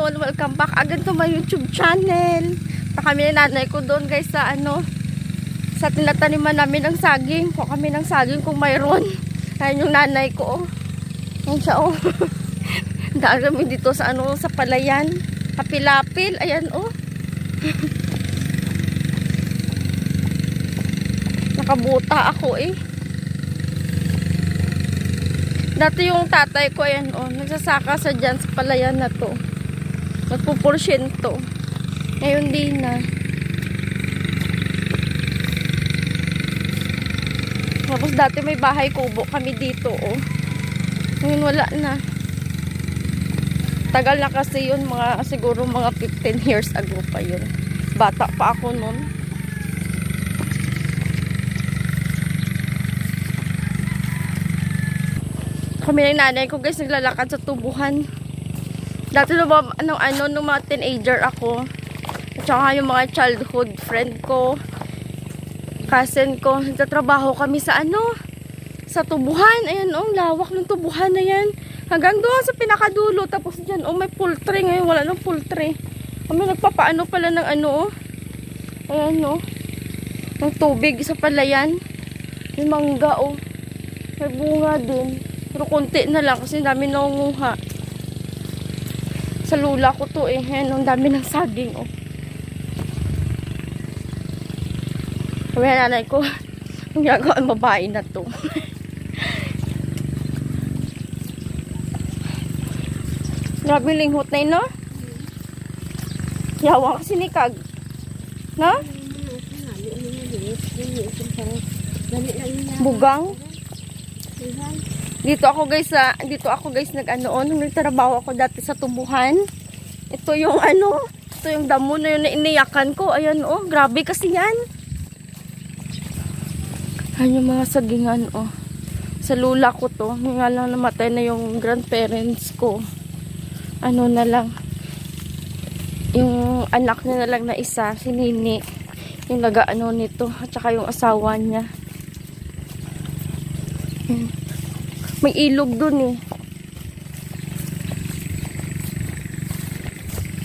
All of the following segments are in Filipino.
all, welcome back again to my YouTube channel. Kami ni nanay ko doon guys sa sa tinataniman namin ng saging. Kuha kami ng saging kung mayroon. Ayan yung nanay ko. Ayan siya daan kami dito sa sa palayan. Kapilapil. Ayan Nakabuta ako Dati yung tatay ko, ayan nagsasaka sa dyan sa palayan na to. Nagpuporsyento. Ngayon di na. Tapos dati may bahay kubo kami dito, Ngayon wala na. Tagal na kasi yun, siguro mga 15 years ago pa yun. Bata pa ako nun. Kami ng nanay ko guys, naglalakad sa tubuhan. Dati nung mga teenager ako. At saka yung mga childhood friend ko, cousin ko, nagtatrabaho kami sa sa tubuhan. Ayan lawak ng tubuhan na yan. Hanggang doon sa pinakadulo. Tapos dyan, may poultry. Ngayon wala nang poultry. Kami nagpapaano pala ng ayan ng tubig sa palayan. May mangga may bunga din. Pero konti na lang kasi dami nangunguha. Sa lula ko to Ayan, ang dami ng saging Sabi na nanay ko, ang gagawa ang babae na to. Grabe linghot na yun, no? Yawang kasi ni Kag. No? Bugang. Dito ako guys nung nagtrabaho ako dati sa tubuhan. Ito yung ito yung damo na yun na iniyakan ko. Ayan grabe kasi yan. Ayan yung mga sagingan Sa lula ko to, nga lang namatay na yung grandparents ko. Na lang. Yung anak niya na lang na isa, si Nini. Yung nito, at saka yung asawa niya. May ilog dun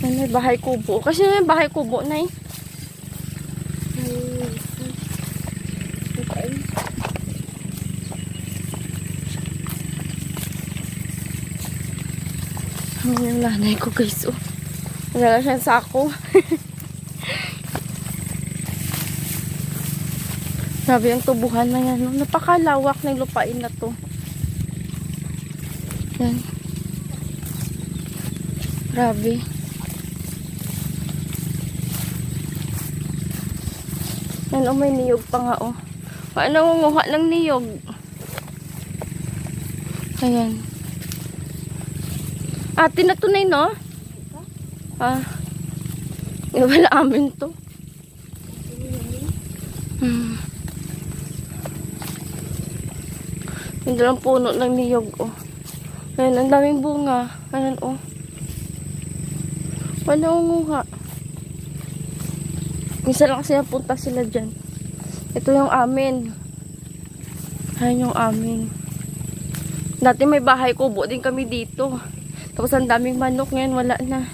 May bahay kubo. Kasi may bahay kubo na yung nanay ko guys wala siyang sako. Sabi yung tubuhan na yan napakalawak ng lupain na to. Yan. Grabe. Yan may niyog pa nga Paano nangunguha ng niyog? Ayan. Atin na tunay no? Wala amin to. Hindi lang puno ng niyog Ayan, ang daming bunga. Ayan Wala nangunguha. Minsan lang kasi napunta sila dyan. Ito yung amin. Ayan yung amin. Dati may bahay kubo din kami dito. Tapos ang daming manok. Ngayon wala na.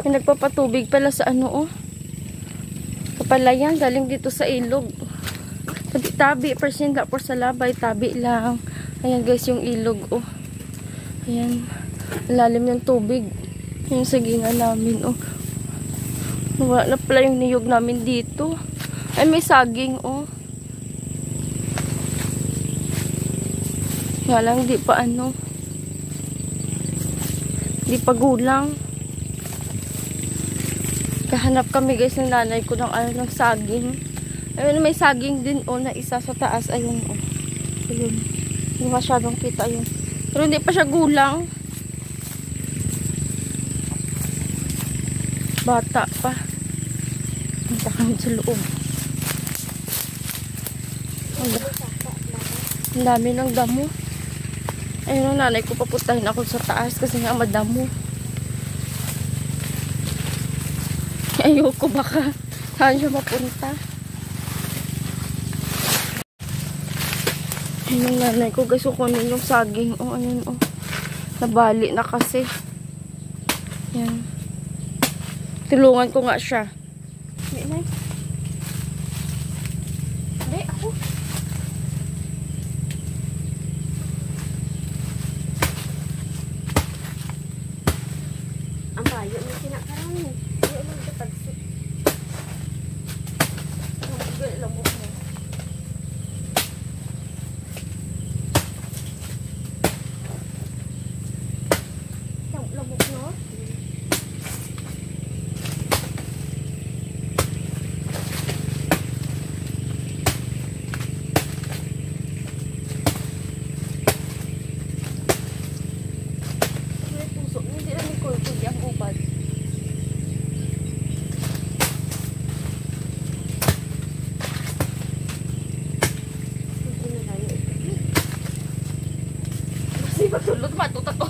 May nagpapatubig pala sa sa palayan. Galing dito sa ilog. Tabi. Persin la por sa labay. Tabi lang. Ayan guys yung ilog Ayan. Lalim ng tubig. Yung sagingan namin Wala na pala yung niyog namin dito. Ay may saging Nga lang di pa di pa gulang. Kahanap kami guys ng nanay ko ng ng saging. Ayun may saging din na isa sa taas. Ayun Ayun. Hindi masyadong kita yun. Pero hindi pa siya gulang. Bata pa. Punta kami sa loob. Ang dami ng damo. Ayun ang nanay ko, papuntahin ako sa taas kasi nga madamo. Ayoko baka saan siya mapunta. Ayun yung nanay ko guys, kukunin yung saging. Ayun Nabali na kasi. Yan. Tulungan ko nga siya. Hindi, ako. Ang bayo na kinakaroon. Hindi lang ito tagsip. Ang bigay lamok mo. Ang lamok mo? Hindi lang ni Kulto, di ang ubad. Kasi matulog, matutat ko.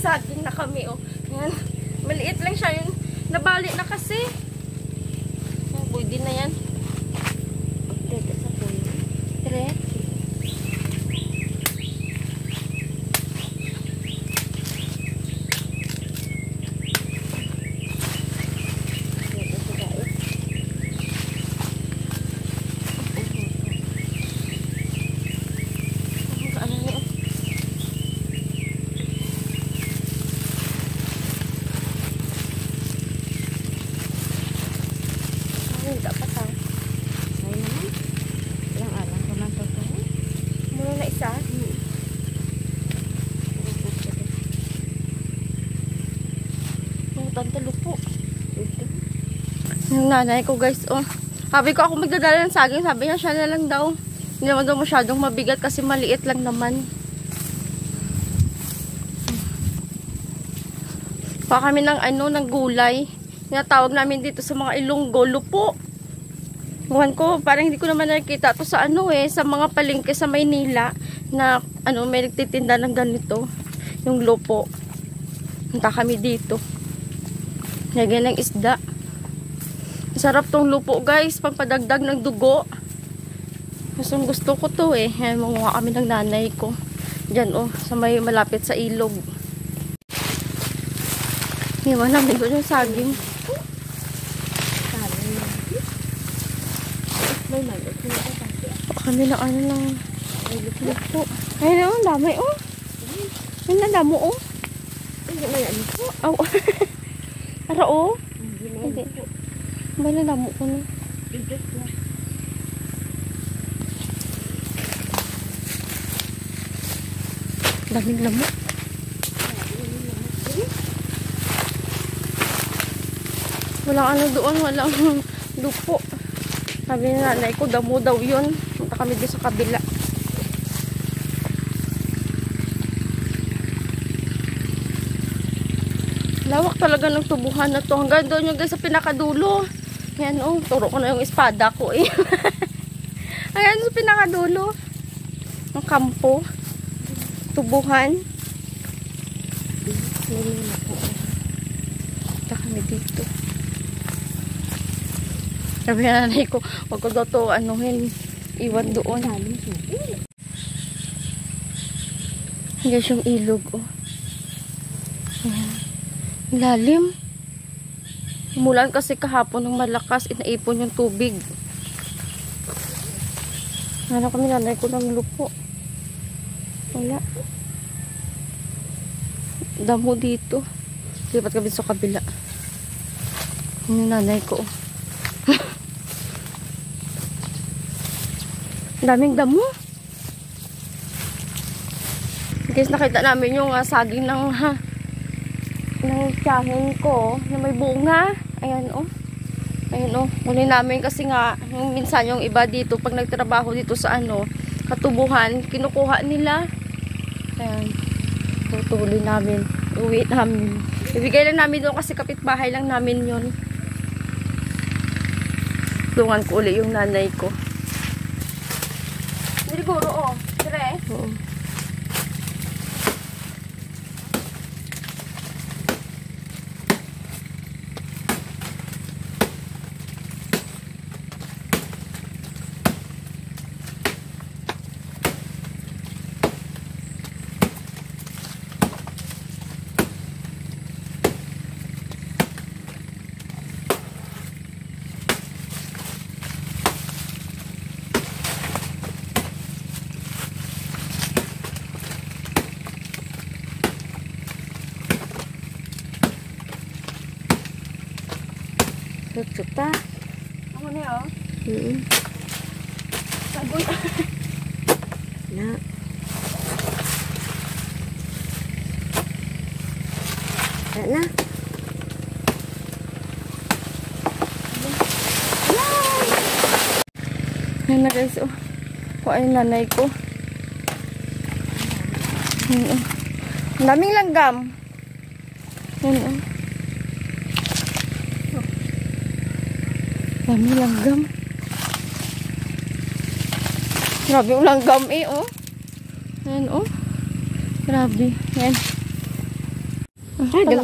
Saging na kami, oh. Yan. Maliit lang siya. Yun. Nabali na kasi. Oh, pwede na yan. Update sa puno. Dire. tantalo po. Yung nanay ko guys, oh. Sabi ko ako magdadala ng saging. Sabi niya siya na lang daw. Hindi naman daw masyadong mabigat kasi maliit lang naman. Pa kami ng ng gulay. Tinatawag namin dito sa mga Ilonggo, lupo. Ewan ko, parang hindi ko naman nakikita to sa sa mga palengke sa Maynila na may nagtitinda ng ganito. Yung lupo. Punta kami dito. Lagyan ng isda. Sarap tong lupo guys, pagpadagdag ng dugo. Gusto ko to eh. Manguha kami ng nanay ko. Diyan sa may malapit sa ilog. Iwan namin doon yung saging. Kami na lang. Lupo. Ayun ang dami Ayun na damo Oh. Ara Hindi. May na damo ko na. Daming lamok. Walang doon, walang lupo. Sabi na nanay ko, damo daw yun. Punta kami doon sa kabila. Lawak talaga ng tubuhan na to. Hanggang doon yung guys sa pinakadulo. Yan turo ko na yung espada ko eh. Hanggang sa pinakadulo. Ang kampo. Tubuhan. Punta kami dito. Sabi na nanay ko, wag ko daw to iwan doon. Guys, yung ilog Ayan. Lalim. Umulan kasi kahapon ng malakas, inaipon yung tubig. Hanap kami nanay ko ng lupo. Wala. Damo dito. Lipat kami sa kabila. Yun yung nanay ko. Daming damo. Guys, nakita namin yung saging ng tiyahin ko na may bunga. Ayan Ayan Kunin namin kasi nga yung minsan yung iba dito pag nagtrabaho dito sa katubuhan, kinukuha nila. Ayan. Tutuloy namin. Uwi namin. Ibigay lang namin doon kasi kapitbahay lang namin yun. Tulungan ko ulit yung nanay ko. Siguro dire. Oo. Suta. Ako na Saboy. Na. Na. Ayan na guys. Kuha yung nanay ko. Ang daming langgam. Ayan Dami langgam. Grabe yung langgam Ayan Grabe. Ayan.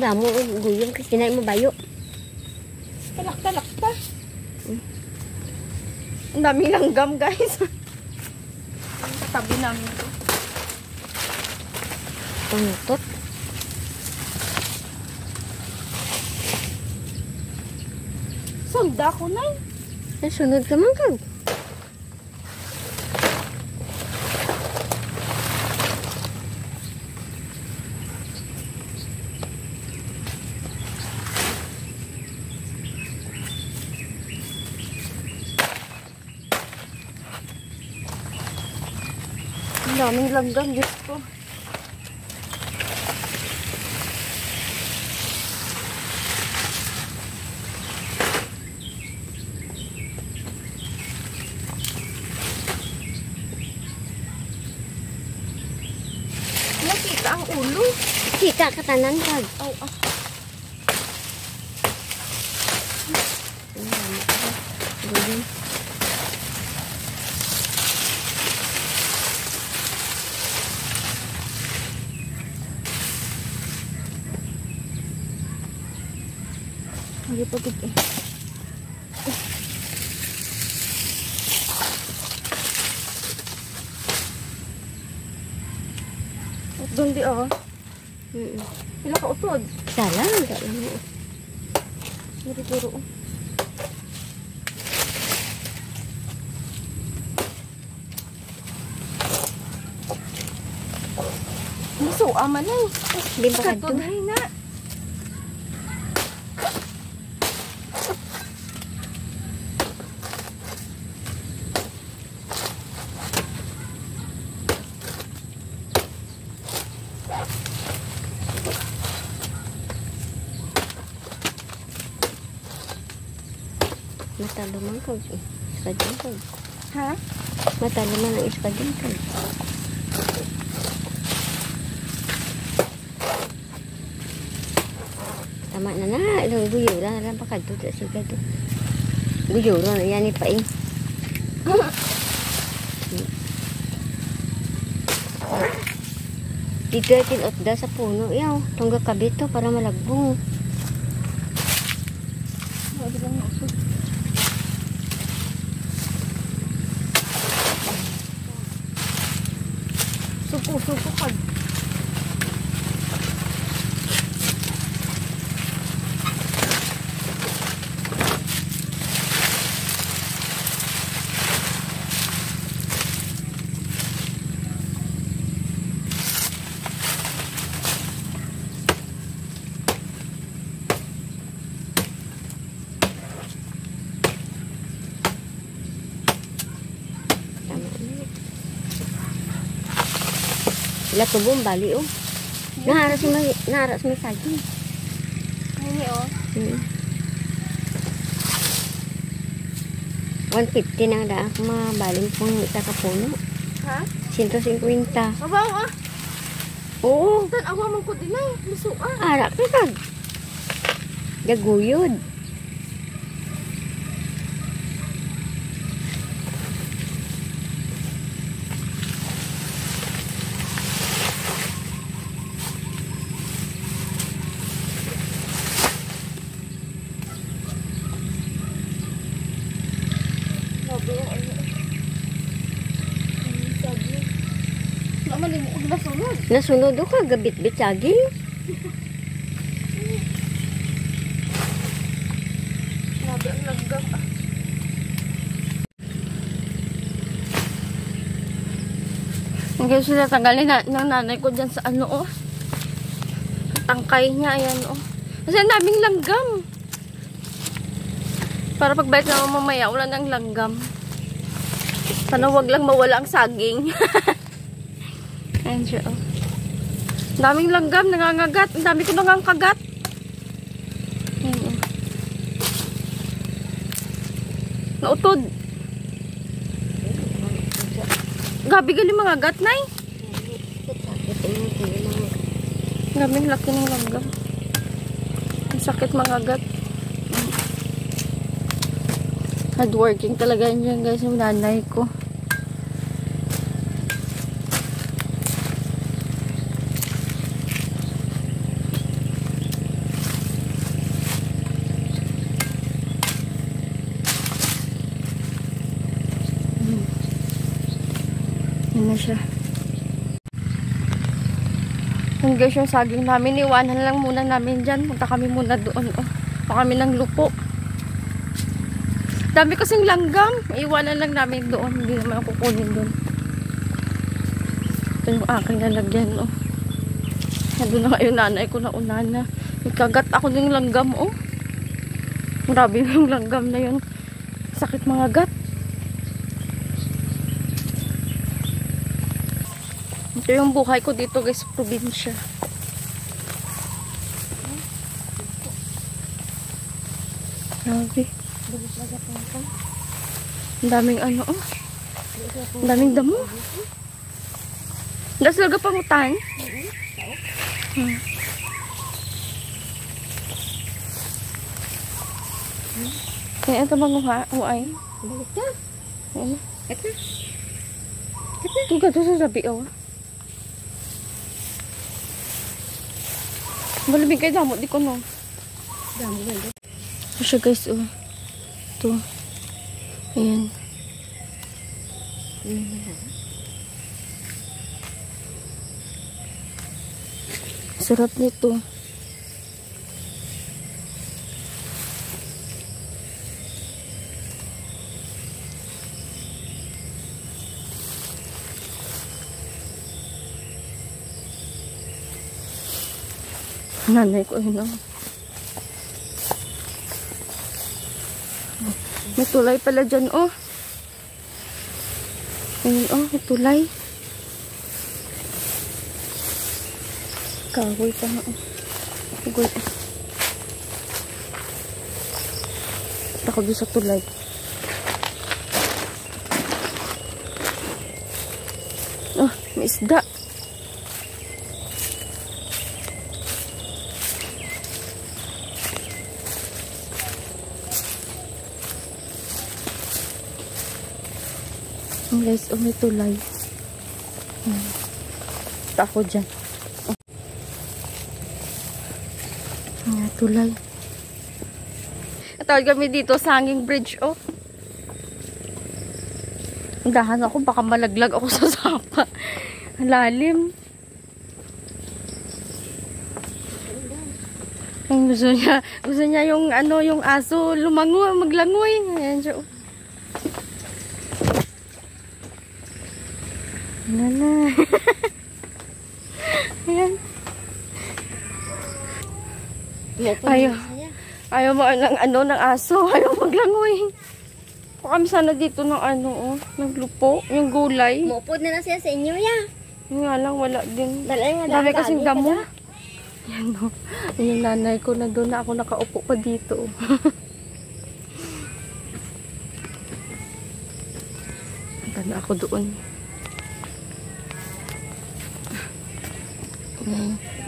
Dami mo guyong kasi kinain mo bayo. Talak pa. Ang daming langgam guys. Katabi namin ito. Panutot. Sunda ko na. Sunod ka man kag. Ang daming langgam, Diyos ko. Kita katanan kag. Oh, ah. Guyong. Hindi pa good eh. Doon di oh. Pila ka utod. Salang, salang mo. Hindi puro. Maso aman na eh. Di ba kadto? Kadto na. Matalo man kag. Iskadin kag. Ha? Matalo man ang iskadin kag. Tama na na. Ilang guyo lang. Alam pa kadto sa siga to. Guyo ron. Yan ipaing. Dito ay tinotda sa puno. Yaw. Tungga kabito para malagbong. Sabi lang ako. Supo kag. Sila tubong bali oh. Naharas may saging. Ini oh. 150 nang daan kung mabaling pong isa ka puno. Ha? 150. Abaw ah. Oo. Tan awa man ko din ay. Maso ah. Arak na kag. Daguyod. Sabi yung ano. Sabi. Naman din mo nasunod. Nasunod o ka gabit-bit saging. Sabi ang langgam ah. Hanggang sila tanggalin na ng nanay ko dyan sa ano oh. Tangkay niya, ayan oh. Kasi ang daming langgam. Para pagbalik na mamaya, wala ng langgam. Sana wag lang mawala ang saging. Ayan siya oh. Ang daming langgam, nangangagat. Ang dami ko nangangagat. Ayan oh. Nautod. Gabi gali mga gat, nay. Gaming laki ng langgam. Ang sakit mga gat. Hardworking talaga yan guys, yung nanay ko. Yan na siya. Yung guys, yung saging namin, iwanan lang muna namin dyan. Punta kami muna doon. Oh. Pa kami ng lupo. Dami kasing langgam. Iwanan lang namin doon. Hindi naman ako kukunin doon. Ito yung aking lalagyan. Oh. Nandun na ngayon nanay ko na unana. Nagkagat ako ng langgam. Oh. Grabe yung langgam na yun. Sakit mga gat. Ito yung buhay ko dito guys sa probinsya. Grabe. Ang daming ano oh. Ang daming damo. Ndas laga pangutan. Kaya ito manguha. Uay. Balik ka. Ano? Ito. Ito ka sa sabi, oh. Malamig kayo damot, di ko, no? Dami ba ito? Ito siya, guys, oh. Ito. Ayan. Sarap nito. Nanay ko, yun, oh. May tulay pala dyan, oh. Ayun, oh, may tulay. Kahoy pa nga, oh. Kahoy. Ako doon sa tulay. Oh, may isda. Guys, oh, may tulay. Ako dyan. Oh. Tulay. Tawag kami dito sa hanging bridge, oh. Dahan ako, baka malaglag ako sa sapa. Lalim. Gusto niya yung ano, yung aso lumangoy, maglangoy. Ayan siya, oh. Nana. Ayan. Ayaw mo ng ano, ng aso. Ayaw maglangoy. O kami sana dito ng ano, oh, ng lupo, yung gulay. Mupod na lang siya sa inyo, ya. Yung nga lang, wala din. Dami Dami kasing damo. Yan, oh. Yung nanay ko, nandun na ako nakaupo pa dito. Punta na ako doon.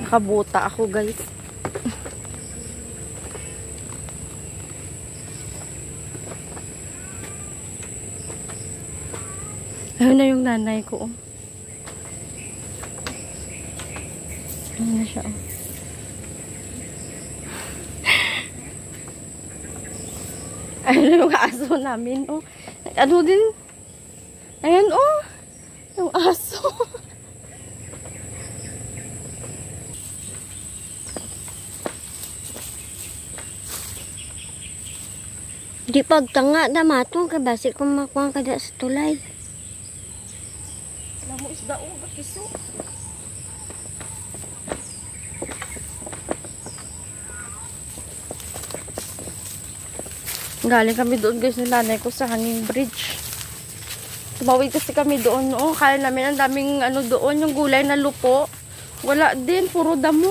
Nakabuta ako, guys. Ayun na yung nanay ko, oh. Ayun na siya, oh. Ayun na yung aso namin, oh. Ano din? Ayun, oh. Yung aso. Di pagtanga damatong kay basi kung makuha ka sa tulay. Alam mo isda, oh, bakiso. Galing kami doon, guys, ng nanay ko sa hanging bridge. Tumawid kasi kami doon, oh. Kaya namin ang daming ano doon, yung gulay na lupo. Wala din, puro damo.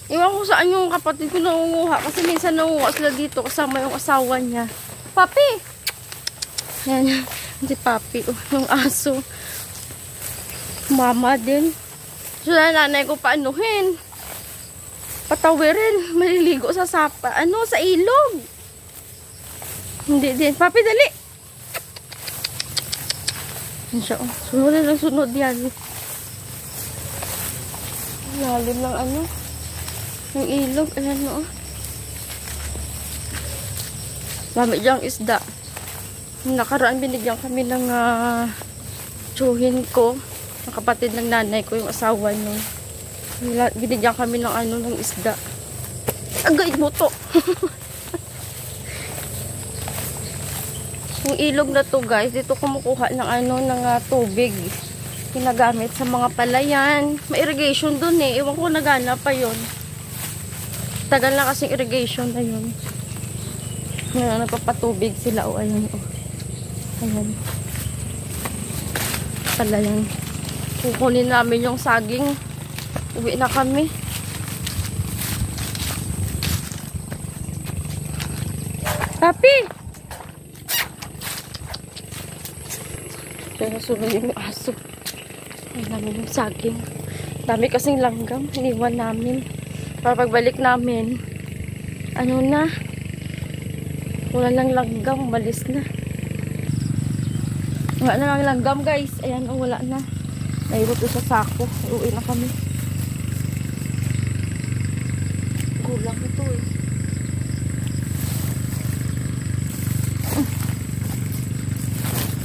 Iwan ko saan yung kapatid ko nangunguha. Kasi minsan nangunguha sila dito kasama yung asawa niya. Papi! Yan. Si Papi. Oh, yung aso. Mama din. So, nanay ko paanuhin. Patawirin. Maliligo sa sapa. Ano? Sa ilog. Hindi din. Papi, dali! Yan siya. Oh. Sunod na lang sunod yan. Lalim ng ano. Yung ilog, ayan mo, oh. Dami diyang isda. Nakaraan binigyan kami ng tsuhin ko. Ang kapatid ng nanay ko, yung asawa nyo. Binigyan kami ng ano, ng isda. Agay mo to! Yung ilog na to, guys, dito kumukuha ng ano, ng tubig. Ginagamit sa mga palayan. May irrigation dun eh. Ewan ko nagana pa yun. Tagal na kasing irrigation na yun. Ngayon, nagpapatubig sila. O, ayun, o. Ayan. Pala yan. Kukunin namin yung saging. Uwi na kami. Papi! Kaya sunod yung aso. Ay, namin yung saging. Dami kasing langgam. Iniwan namin. Para pagbalik namin, ano na, Wala nang langgam, malis na. Wala na lang langgam guys. Ayan, oh, wala na. Naibot ko sa sako. Uwi na kami. Kulang ito eh.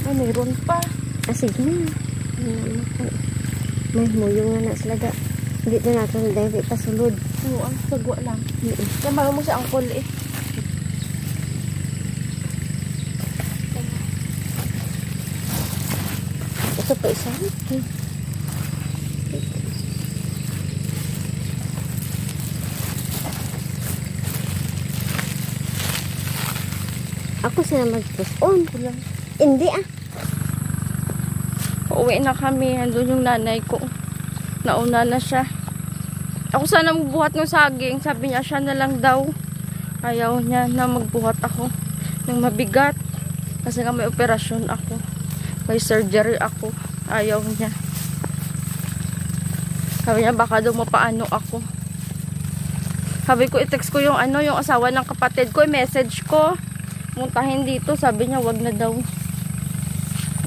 Ay, mayroon pa. Sige na. May humuyong na sila da. Hindi na natin dahil pasulod. Oo, ang sagwa lang. Kaya mo sa angkol eh. Ito pa isa. Ako sila mag-push on. Hindi ah. Uuwi na kami. Andun yung nanay ko. Nauna na siya. Ako sana magbuhat ng saging. Sabi niya siya na lang daw. Ayaw niya na magbuhat ako ng mabigat. Kasi nga may operasyon ako. May surgery ako. Ayaw niya. Sabi niya baka daw mapaano ako. Sabi ko i-text ko yung yung asawa ng kapatid ko. I-message ko. Muntahin dito. Sabi niya wag na daw.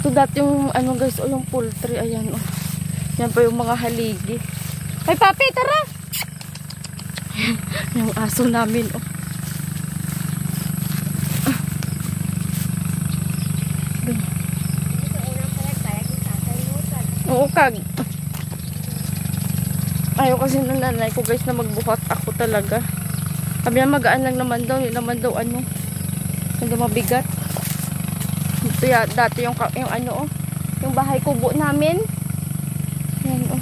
Ito dati yung guys, yung poultry. Ayan o. Yan pa yung mga haligi. Ay papi, tara! Yung aso namin o. Oo kag. Ayaw kasi ng nanay ko guys na magbuhat ako talaga. Sabi niya magaan lang naman daw. Hindi naman daw hindi mabigat. Ito ya, dati yung yung bahay kubo namin. Yan oh.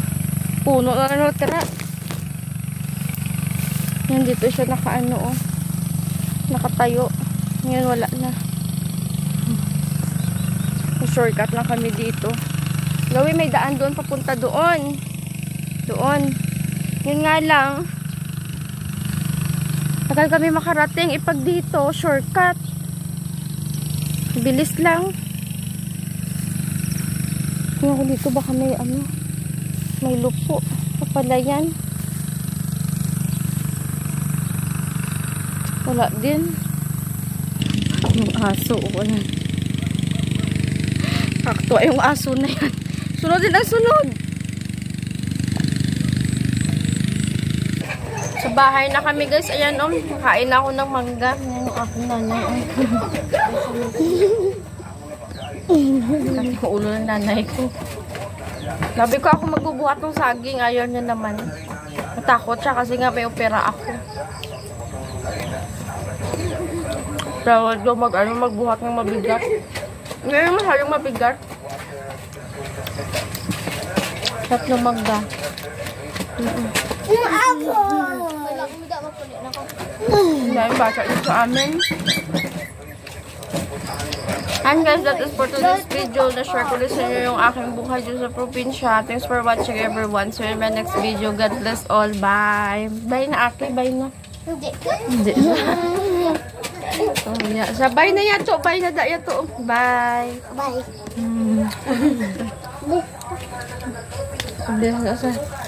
Puno na tira. Yan dito siya nakatayo. Ngayon wala na. Shortcut lang kami dito. Gawin may daan doon papunta doon. Doon. Yun nga lang. Tagal kami makarating ipag dito, shortcut. Bilis lang. Kung ako dito baka may may lupo. Kapalayan. Wala din. Yung aso. Wala. Kaktuwa yung aso na yan. Sunod din ang sunod. Sa bahay na kami guys. Ayan kain na ako ng mangga. Ayan yung aking nanay. Kasi ulo ng nanay ko. Labi ko ako magbubuhat ng saging. Ayaw niya naman. Natakot siya kasi nga may opera ako. Tawad ko magbuhat ng mabigat. Ngayon masyadong mabigat. Tatlong mangga. Dahil bata dito sa amin. And guys, that is for today's video. Na-share ko rin sa inyo yung aking buhay dito sa probinsya. Thanks for watching everyone. So in my next video, God bless all. Bye. Bye na Aki. Bye na. Hindi. Oh, yeah. Sabay na yan to. Bye na da yan to. Bye. Bye.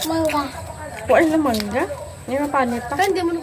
Mangga. Kuha na mangga. Hindi na panit pa. Hindi mo na